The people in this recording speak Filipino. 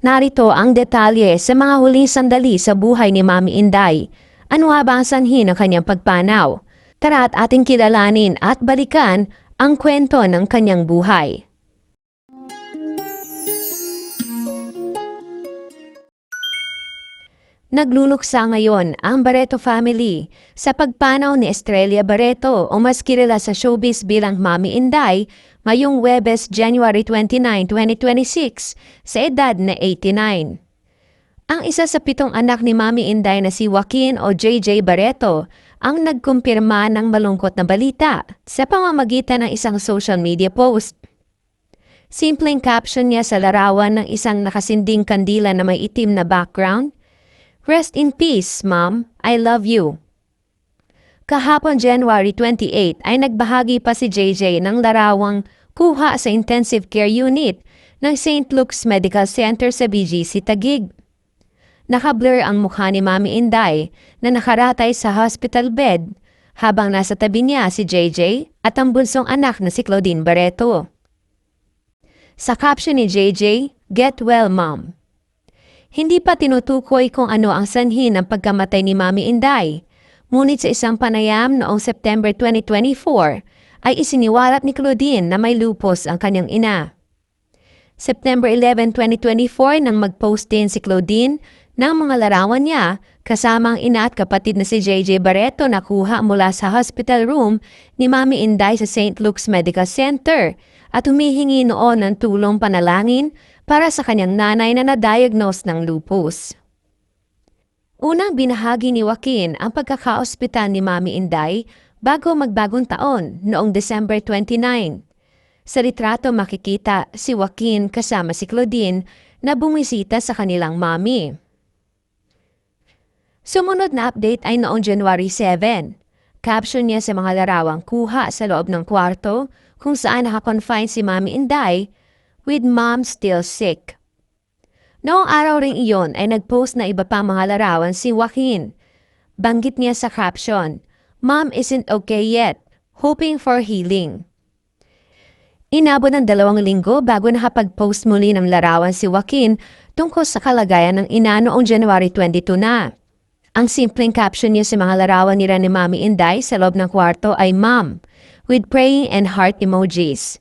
Narito ang detalye sa mga huling sandali sa buhay ni Mami Inday. Ano nga ba ang sanhi ng kanyang pagpanaw? Tara at ating kilalanin at balikan ang kwento ng kanyang buhay. Nagluluksa ngayon ang Barreto family sa pagpanaw ni Estrella Barreto o mas kilala sa showbiz bilang Mami Inday ngayong Huwebes, January 29, 2026 sa edad na 89. Ang isa sa 7 anak ni Mami Inday na si Joaquin o JJ Barreto ang nagkumpirma ng malungkot na balita sa pamamagitan ng isang social media post. Simpleng caption niya sa larawan ng isang nakasinding kandila na may itim na background, "Rest in peace, Mom. I love you." Kahapon January 28 ay nagbahagi pa si JJ ng larawang kuha sa intensive care unit ng St. Luke's Medical Center sa BGC Taguig. Nakablur ang mukha ni Mami Inday na nakaratay sa hospital bed habang nasa tabi niya si JJ at ang bunsong anak na si Claudine Barreto. Sa caption ni JJ, "Get well, Mom." Hindi pa tinutukoy kung ano ang sanhi ng pagkamatay ni Mami Inday. Ngunit sa isang panayam noong September 2024 ay isiniwalat ni Claudine na may lupus ang kanyang ina. September 11, 2024 nang mag-post din si Claudine ng mga larawan niya kasama ang ina at kapatid na si JJ Barreto na kuha mula sa hospital room ni Mami Inday sa St. Luke's Medical Center at humihingi noon ng tulong panalangin para sa kanyang nanay na na-diagnose ng lupus. Unang binahagi ni Joaquin ang pagkaka-ospital ni Mami Inday bago magbagong taon noong December 29. Sa litrato makikita si Joaquin kasama si Claudine na bumisita sa kanilang mami. Sumunod na update ay noong January 7. Caption niya sa mga larawang kuha sa loob ng kwarto kung saan nakakonfine si Mami Inday, "With Mom still sick." Noong araw ring iyon ay nagpost na iba pa mga larawan si Joaquin. Banggit niya sa caption, "Mom isn't okay yet, hoping for healing." Inabot ng 2 linggo bago nakapag-post muli ng larawan si Joaquin tungkol sa kalagayan ng ina noong January 22 na. Ang simpleng caption niya sa mga larawan nila ni Mami Inday sa loob ng kwarto ay "Mom," with praying and heart emojis.